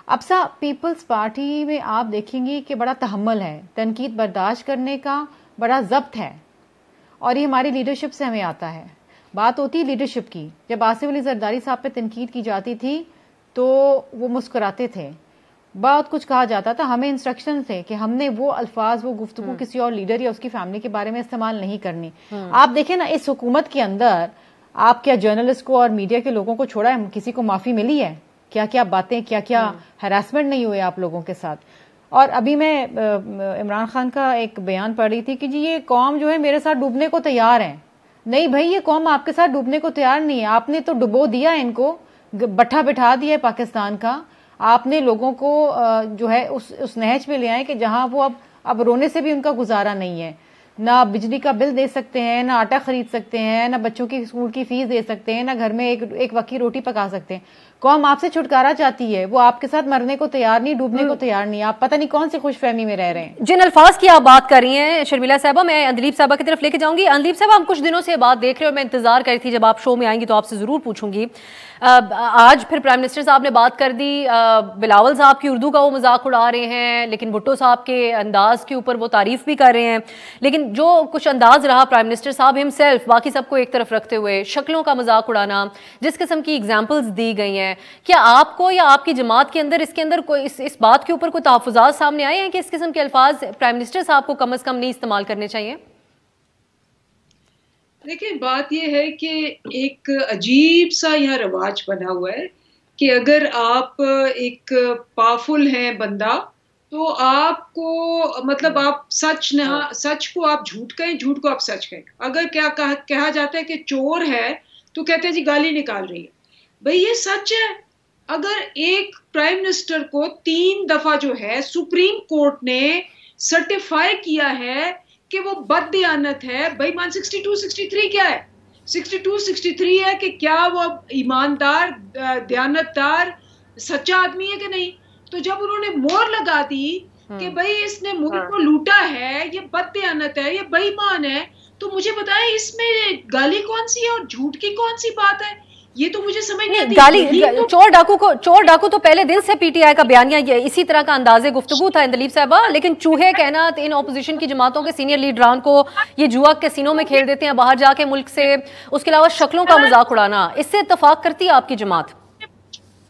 अब सा पीपल्स पार्टी में आप देखेंगे कि बड़ा तहम्मुल है, तनकीद बर्दाश्त करने का बड़ा ज़ब्त है, और ये हमारी लीडरशिप से हमें आता है। बात होती है लीडरशिप की, जब आसिफ अली जरदारी साहब पे तनकीद की जाती थी तो वो मुस्कुराते थे, बहुत कुछ कहा जाता था, हमें इंस्ट्रक्शन थे कि हमने वो अल्फाज, वो गुफ्तगू किसी और लीडर या उसकी फैमिली के बारे में इस्तेमाल नहीं करनी। आप देखें ना, इस हुकूमत के अंदर आप क्या जर्नलिस्ट को और मीडिया के लोगों को छोड़ा है, किसी को माफ़ी मिली है? क्या क्या बातें, क्या क्या हरासमेंट नहीं हुए आप लोगों के साथ। और अभी मैं इमरान खान का एक बयान पढ़ रही थी कि जी ये कौम जो है मेरे साथ डूबने को तैयार है। नहीं भाई, ये कौम आपके साथ डूबने को तैयार नहीं है। आपने तो डुबो दिया इनको, बट्ठा बिठा दिया है पाकिस्तान का। आपने लोगों को जो है उस नहज पे ले आए कि जहां वो अब रोने से भी उनका गुजारा नहीं है। ना बिजली का बिल दे सकते हैं, ना आटा खरीद सकते हैं, ना बच्चों की स्कूल की फीस दे सकते हैं, ना घर में एक वक्त की रोटी पका सकते हैं। कौम आपसे छुटकारा चाहती है, वो आपके साथ मरने को तैयार नहीं, डूबने को तैयार नहीं। आप पता नहीं कौन सी खुशफहमी में रह रहे हैं। जिन अल्फाज की आप बात कर रही हैं शर्मिला साहबा, मैं अंदलीप साहबा की तरफ लेके जाऊंगी। अंदलीप साहबा, हम कुछ दिनों से बात देख रहे हैं और मैं इंतजार कर रही थी जब आप शो में आएंगी तो आपसे जरूर पूछूंगी। आज फिर प्राइम मिनिस्टर साहब ने बात कर दी, बिलावल साहब की उर्दू का वो मजाक उड़ा रहे हैं, लेकिन भुट्टो साहब के अंदाज के ऊपर वो तारीफ भी कर रहे हैं। लेकिन जो कुछ अंदाज रहा प्राइम मिनिस्टर साहब हिमसेल्फ, बाकी सबको एक तरफ रखते हुए शक्लों का मजाक उड़ाना, जिस किस्म की एग्जाम्पल्स दी गई हैं, क्या आपको या आपकी जमात के अंदर इसके अंदर कोई इस बात के ऊपर कोई तहफ़्फ़ुज़ात सामने आए हैं कि इस किस्म के अल्फाज प्राइम मिनिस्टर साहब को कम अज़ कम नहीं इस्तेमाल करने चाहिए? देखिए, बात यह है कि एक अजीब सा यहाँ रवाज बना हुआ है कि अगर आप एक पावरफुल हैं बंदा तो आपको मतलब आप सच को आप झूठ कहें, झूठ को आप सच कहें। अगर क्या कहा जाता है कि चोर है तो कहते हैं जी गाली निकाल रही है। भाई ये सच है। अगर एक प्राइम मिनिस्टर को 3 दफा जो है सुप्रीम कोर्ट ने सर्टिफाई किया है कि वो बददियानत है, बेईमान 62-63 क्या है? 62-63 है कि क्या वो ईमानदार, दयानतदार, सच्चा आदमी है कि नहीं। तो जब उन्होंने मोहर लगा दी कि भाई इसने मुल्क को लूटा है, ये बददियानत है, ये बेईमान है, तो मुझे बताएं इसमें गाली कौन सी है और झूठ की कौन सी बात है? ये तो मुझे समझ नहीं आती। गाली चोर डाकू तो पहले दिन से पीटीआई का बयानिया इसी तरह का अंदाजे गुफ्तगू था अंदलीप साहबा। लेकिन चूहे कहना इन ऑपोजिशन की जमातों के सीनियर लीडरान को ये जुआ कैसीनो में खेल देते हैं बाहर जाके मुल्क से, उसके अलावा शक्लों का मजाक उड़ाना, इससे इत्तफाक करती है आपकी जमात?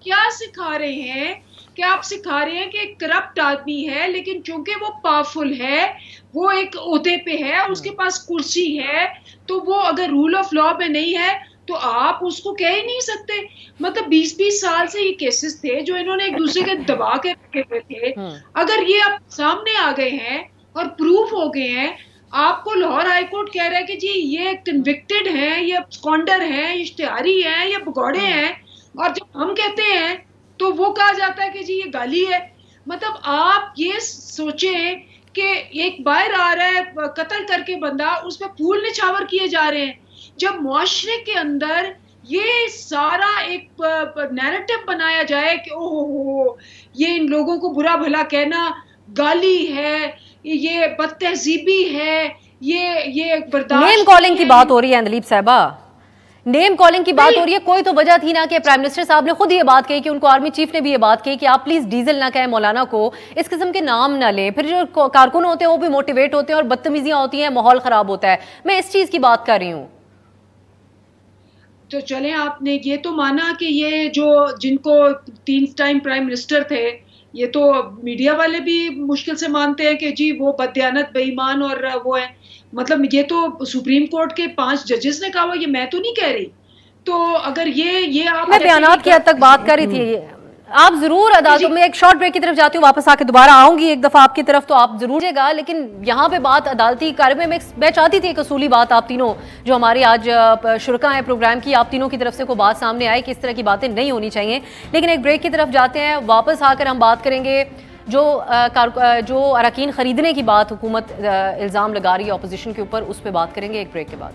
क्या सिखा रहे हैं? क्या आप सिखा रहे हैं कि एक करप्ट आदमी है, लेकिन चूंकि वो पावरफुल है, वो एक ओहदे पे है, उसके पास कुर्सी है, तो वो अगर रूल ऑफ लॉ में नहीं है तो आप उसको कह ही नहीं सकते। मतलब 20-20 साल से ये केसेस थे जो इन्होंने एक दूसरे के दबा के रखे हुए थे। अगर ये अब सामने आ गए हैं और प्रूफ हो गए हैं, आपको लाहौर हाई कोर्ट कह रहा है कि जी ये कन्विक्टेड हैं, ये स्कॉन्डर हैं, इश्तिहारी हैं, ये भगौड़े हैं, और जब हम कहते हैं तो वो कहा जाता है कि जी ये गाली है। मतलब आप ये सोचें कि एक बाहर आ रहा है कत्ल करके बंदा, उस पर फूल निछावर किए जा रहे हैं। जब मुआशरे के अंदर ये सारा एक नैरेटिव बनाया जाए कि ओहो ये इन लोगों को बुरा भला कहना गाली है, ये बदतहजीबी है, ये बर्दाश्त। नेम कॉलिंग की बात हो रही है अंदलीप साहबा, नेम कॉलिंग की बात हो रही है। कोई तो वजह थी ना कि प्राइम मिनिस्टर साहब ने खुद ये बात कही कि उनको आर्मी चीफ ने भी ये बात कही कि आप प्लीज डीजल ना कहें मौलाना को, इस किस्म के नाम ना लें। फिर जो कारकुन होते हैं वो भी मोटिवेट होते हैं और बदतमीजियां होती हैं, माहौल खराब होता है। मैं इस चीज की बात कर रही हूँ। तो चले, आपने ये तो माना कि ये जो जिनको 3 टाइम प्राइम मिनिस्टर थे, ये तो मीडिया वाले भी मुश्किल से मानते हैं कि जी वो बददियानत, बेईमान और वो है। मतलब ये तो सुप्रीम कोर्ट के 5 जजेस ने कहा, ये मैं तो नहीं कह रही। तो अगर ये आप, मैं बयानात की हद तक बात कर रही थी। आप जरूर अदालतों में, एक शॉर्ट ब्रेक की तरफ जाती हूँ, वापस आके दोबारा आऊंगी एक दफा आपकी तरफ, तो आप जरूर जाएगा। लेकिन यहाँ पे बात अदालती कार्य में मैं चाहती थी एक असूली बात आप तीनों जो हमारी आज शुरका है प्रोग्राम की, आप तीनों की तरफ से कोई बात सामने आए कि इस तरह की बातें नहीं होनी चाहिए। लेकिन एक ब्रेक की तरफ जाते हैं, वापस आकर हम बात करेंगे जो अरकान खरीदने की बात हुकूमत इल्ज़ाम लगा रही है अपोजिशन के ऊपर, उस पर बात करेंगे एक ब्रेक के बाद।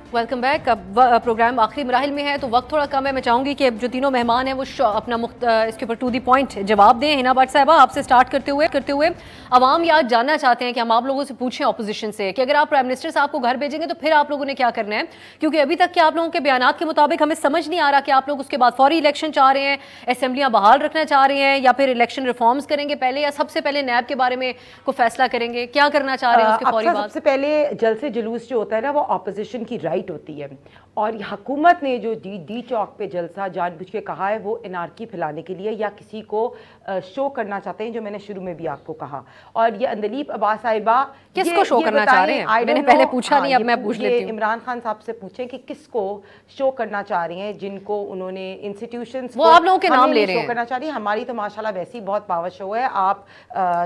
Welcome back. अब प्रोग्राम आखिरी मराहिल में है तो वक्त थोड़ा कम है। मैं चाहूंगी कि जो तीनों मेहमान हैं वो अपना इसके ऊपर टू दी पॉइंट जवाब दें। हिना भट्ट साहबा, आपसे स्टार्ट करते हुए अवाम ये आज जानना चाहते हैं कि हम आप लोगों से पूछें अपोजिशन से कि अगर आप प्राइम मिनिस्टर साहब को घर भेजेंगे तो फिर आप लोगों ने क्या करना है, क्योंकि अभी तक के आप लोगों के बयानात के मुताबिक हमें समझ नहीं आ रहा कि आप लोग उसके बाद फौरी इलेक्शन चाह रहे हैं, असेंबलियां बहाल रखना चाह रहे हैं, या फिर इलेक्शन रिफॉर्म्स करेंगे पहले, या सबसे पहले नैब के बारे में कोई फैसला करेंगे, क्या करना चाह रहे हैं उसके फौरी बाद? सबसे पहले जलसे जुलूस जो होता है ना वो अपोजिशन की राइट होती है, और हुकूमत ने जो डी चौक पे जलसा जानबूझ के कहा है वो एनार्की फैलाने के लिए या किसी को शो करना चाहते हैं, जो मैंने शुरू में भी आपको कहा। और ये अंदलीब अब्बास साहिबा किसको शो करना चाह रहे हैं? मैंने पहले पूछा नहीं, अब मैं पूछ लेती हूं। इमरान खान साहब से पूछें कि किसको शो करना चाह रही हैं, जिनको उन्होंने इंस्टीट्यूशंस वो आप लोगों के नाम ले रहे हैं। शो करना चाह रही है। हमारी तो माशाल्लाह वैसी बहुत पावर शो है, आप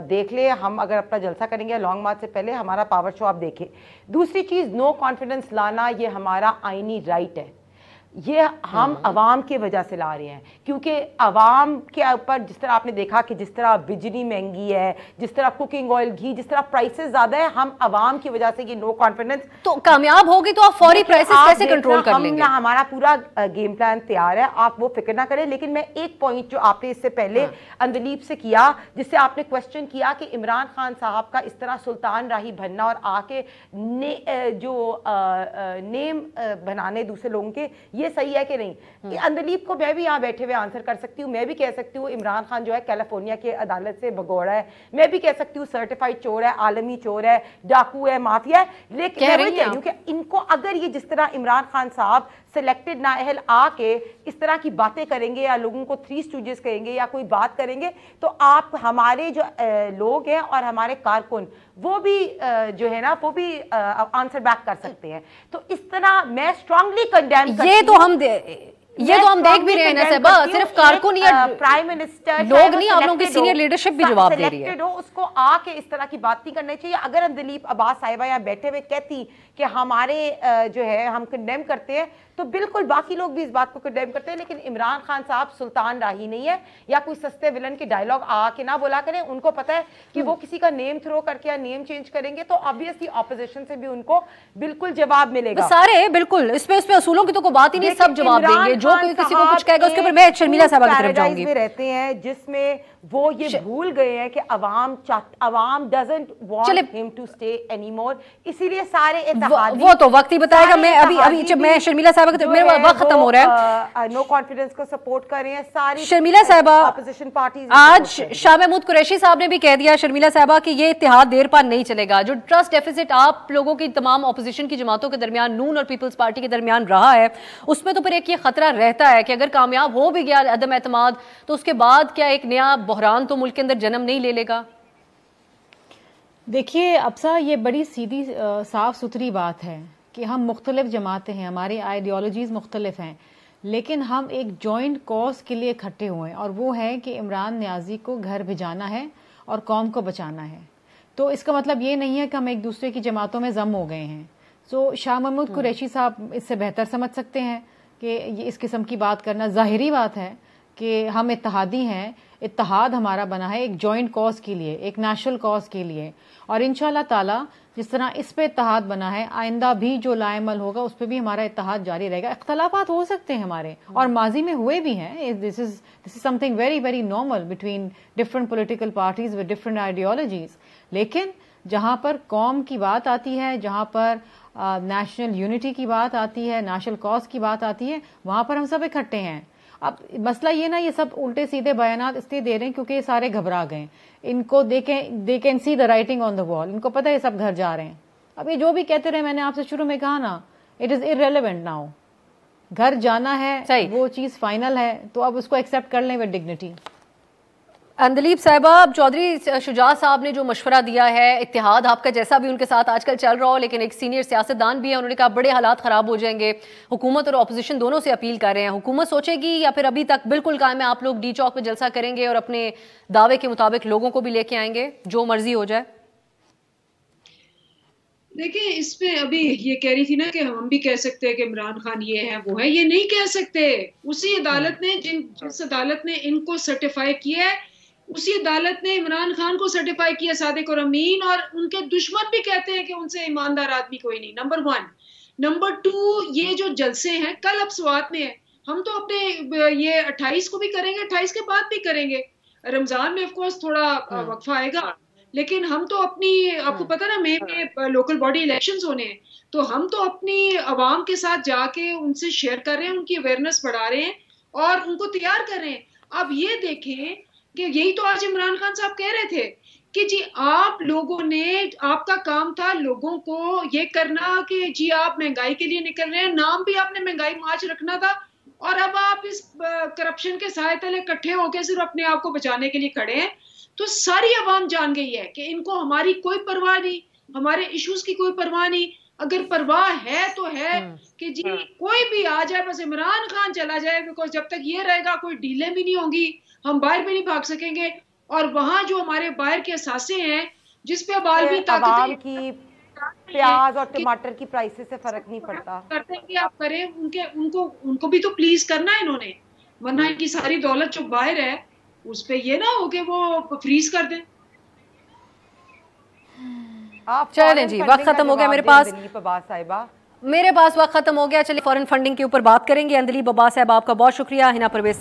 देख ले। हम अगर अपना जलसा करेंगे लॉन्ग मार्च से पहले हमारा पावर शो आप देखें। दूसरी चीज़, नो कॉन्फिडेंस लाना ये हमारा आईनी राइट है, ये हम अवाम की वजह से ला रहे हैं, क्योंकि अवाम के ऊपर जिस तरह आपने देखा कि जिस तरह बिजली महंगी है, जिस तरह कुकिंग ऑयल, घी, जिस तरह प्राइसेस ज़्यादा है, हम अवाम की वजह से ये नो कॉन्फिडेंस तो कामयाब होगी तो आप फौरी प्राइसेस कैसे कंट्रोल कर लेंगे? हमारा पूरा गेम प्लान तैयार है, आप वो फिक्र ना करें। लेकिन मैं एक पॉइंट जो आपने इससे पहले अंदलीब से किया, जिससे आपने क्वेश्चन किया कि इमरान खान साहब का इस तरह सुल्तान राही बनना और आके नेम बनाने दूसरे लोगों के, ये सही है कि नहीं? अंदलीब को मैं भी यहाँ बैठे हुए आंसर कर सकती हूँ। मैं भी कह सकती हूँ इमरान खान जो है कैलिफोर्निया की अदालत से भगोड़ा है, मैं भी कह सकती हूँ सर्टिफाइड चोर है, आलमी चोर है, डाकू है, माफिया है। लेकिन मैं वही कह रही हूँ कि इनको अगर ये जिस तरह इमरान खान साहब सिलेक्टेड नाअहल आके इस तरह की बातें करेंगे या लोगों को थ्री स्टूजेस कहेंगे या कोई बात करेंगे, तो आप हमारे जो लोग हैं और हमारे कारकुन वो भी जो है ना वो भी आंसर बैक कर सकते हैं। तो इस तरह मैं स्ट्रांगली कंडेम करती हूं। ये तो हम देख भी रहे हैं ना साहबा, सिर्फ कारकुन या प्राइम मिनिस्टर लोग नहीं, आप लोगों की सीनियर लीडरशिप भी जवाब दे रही है। उसको आके इस तरह की बात नहीं करनी चाहिए। अगर अंदलीब अब्बास साहिबा यहाँ बैठे हुए कहती कि हमारे जो है हम कंडेम करते हैं, तो बिल्कुल बाकी लोग भी इस बात को कंडेम करते हैं। लेकिन इमरान खान साहब सुल्तान राही नहीं है या कोई सस्ते विलन के डायलॉग आके ना बोला करें। उनको पता है कि वो किसी का नेम थ्रो करके या नेम चेंज करेंगे तो ऑब्वियसली ऑपोजिशन से भी उनको बिल्कुल जवाब मिलेगा। सारे बिल्कुल इस पे असूलों की तो कोई बात ही नहीं, सब जवाब देंगे। जो कोई किसी को कुछ कहेगा उसके ऊपर मैं शर्मिला साहब की तरफ जाऊंगी। में रहते हैं जिसमें वो ये भूल गए हैं कि अवाम doesn't want him to stay anymore, इसीलिए सारे इत्तेहादी वो तो वक्त ही बताएगा। मैं अभी जब मैं शर्मिला साहब मेरा वक्त खत्म हो रहा है, नो कॉन्फिडेंस को सपोर्ट कर रहे हैं सारी शर्मिला साहबा। ऑपोजिशन पार्टीज आज शाह महमूद कुरैशी साहब ने भी कह दिया शर्मिला साहबा कि ये इत्तेहाद देर पार नहीं चलेगा। जो ट्रस्ट डेफिसिट आप लोगों की तमाम ऑपोजिशन की जमातों के दरमियान, नून और पीपल्स पार्टी के दरमियान रहा है, उसमें तो फिर एक ये खतरा रहता है कि अगर कामयाब हो भी गया अदम एतमाद, तो उसके बाद क्या एक नया बहरान तो मुल्क के अंदर जन्म नहीं ले लेगा? देखिए अब्सा, ये बड़ी सीधी साफ सुथरी बात है कि हम मुख्तलिफ जमातें हैं, हमारी आइडियोलॉजीज़ मुख्तलिफ हैं, लेकिन हम एक जॉइंट कॉज के लिए इकट्ठे हुए हैं और वो है कि इमरान नियाज़ी को घर भिजाना है और कौम को बचाना है। तो इसका मतलब ये नहीं है कि हम एक दूसरे की जमातों में जम हो गए हैं। सो शाह महमूद कुरैशी साहब इससे बेहतर समझ सकते हैं कि ये इस किस्म की बात करना ज़ाहिरी बात है कि हम इत्तेहादी हैं, इत्तेहाद हमारा बना है एक जॉइंट कॉज के लिए, एक नेशनल कॉज के लिए, और इंशाल्लाह ताला जिस तरह इस पे इत्तेहाद बना है आइंदा भी जो लाएमल होगा उस पर भी हमारा इत्तेहाद जारी रहेगा। इख्तलाफात हो सकते हैं हमारे, और माजी में हुए भी हैं। This is something very very normal between different political parties with different ideologies. लेकिन जहाँ पर कौम की बात आती है, जहाँ पर नेशनल यूनिटी की बात आती है, नेशनल कॉज की बात आती है, वहाँ पर हम सब इकट्ठे हैं। अब मसला ये ना, ये सब उल्टे सीधे बयानात इसलिए दे रहे हैं क्योंकि ये सारे घबरा गए। इनको they can see the writing on the wall, इनको पता है ये सब घर जा रहे हैं। अब ये जो भी कहते रहे, मैंने आपसे शुरू में कहा ना, इट इज इररेलेवेंट नाउ। घर जाना है, वो चीज फाइनल है, तो अब उसको एक्सेप्ट कर लें विद डिग्निटी। अंदलीब साहिबा, चौधरी शुजा साहब ने जो मशवरा दिया है, इत्तेहाद आपका जैसा भी उनके साथ आजकल चल रहा हो, लेकिन एक सीनियर सियासतदान भी है, उन्होंने कहा बड़े हालात ख़राब हो जाएंगे। हुकूमत और अपोजिशन दोनों से अपील कर रहे हैं, हुकूमत सोचेगी या फिर अभी तक बिल्कुल कायम है, आप लोग डी चौक पे जलसा करेंगे और अपने दावे के मुताबिक लोगों को भी लेके आएंगे, जो मर्जी हो जाए? देखिए, इसमें अभी ये कह रही थी ना कि हम भी कह सकते हैं कि इमरान खान ये है वो है, ये नहीं कह सकते। उसी अदालत ने जिस अदालत ने इनको सर्टिफाई किया है, उसी अदालत ने इमरान खान को सर्टिफाई किया सादिक और अमीन, और उनके दुश्मन भी कहते हैं कि उनसे ईमानदार आदमी कोई नहीं। नंबर 1। नंबर 2, ये जो जलसे हैं कल अब स्वात में है, हम तो अपने ये 28 को भी करेंगे, 28 के बाद भी करेंगे। रमजान में ऑफ कोर्स थोड़ा वक्फा आएगा, लेकिन हम तो अपनी, आपको पता ना मई में लोकल बॉडी इलेक्शंस होने हैं, तो हम तो अपनी आवाम के साथ जाके उनसे शेयर कर रहे हैं, उनकी अवेयरनेस बढ़ा रहे हैं और उनको तैयार कर रहे हैं। अब ये देखें कि यही तो आज इमरान खान साहब कह रहे थे कि जी आप लोगों ने, आपका काम था लोगों को ये करना कि जी आप महंगाई के लिए निकल रहे हैं, नाम भी आपने महंगाई मार्च रखना था, और अब आप इस करप्शन के साए तले इकट्ठे होकर सिर्फ अपने आप को बचाने के लिए खड़े हैं। तो सारी आवाम जान गई है कि इनको हमारी कोई परवाह नहीं, हमारे इश्यूज की कोई परवाह नहीं। अगर परवाह है तो है कि जी कोई भी आ जाए, बस इमरान खान चला जाए, बिकॉज जब तक ये रहेगा कोई डीलें भी नहीं होंगी, हम बाहर भी नहीं भाग सकेंगे। और वहां जो हमारे बाहर के असासे हैं जिसपे अब आलमी ताकतें की प्याज और टमाटर की प्राइसेस से फर्क नहीं पड़ता, करते हैं कि आप करें, उनको भी तो प्लीज करना है इन्होंने, वरना इनकी सारी दौलत जो बाहर है उस पे ये ना हो कि वो फ्रीज कर दें। चलें जी, वक्त खत्म हो गया मेरे पास, साहिबा वक्त खत्म हो गया। चलिए फॉरेन फंडिंग के ऊपर बात करेंगे। अंदलीब अब्बास साहब आपका बहुत शुक्रिया, हिना परवेज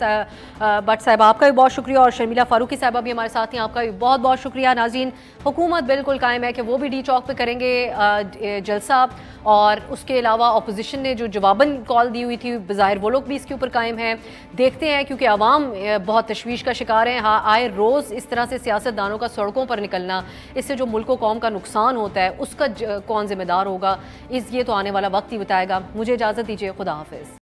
भट्ट साहब आपका भी बहुत शुक्रिया, और शर्मिला फारूकी साहबा भी हमारे साथ हैं, आपका भी बहुत बहुत शुक्रिया। नाज़रीन, हुकूमत बिल्कुल कायम है कि वो भी डी चौक पे करेंगे जलसा, और उसके अलावा अपोजिशन ने जो जवाबन कॉल दी हुई थी बज़ाहिर वो लोग भी इसके ऊपर कायम हैं। देखते हैं, क्योंकि आवाम बहुत तशवीश का शिकार है। हाँ, आए रोज़ इस तरह से सियासतदानों का सड़कों पर निकलना, इससे जो मुल्क व कौम का नुकसान होता है उसका कौन जिम्मेदार होगा, ये तो आने वाला वक्त ही बताएगा। मुझे इजाज़त दीजिए, खुदा हाफिज़।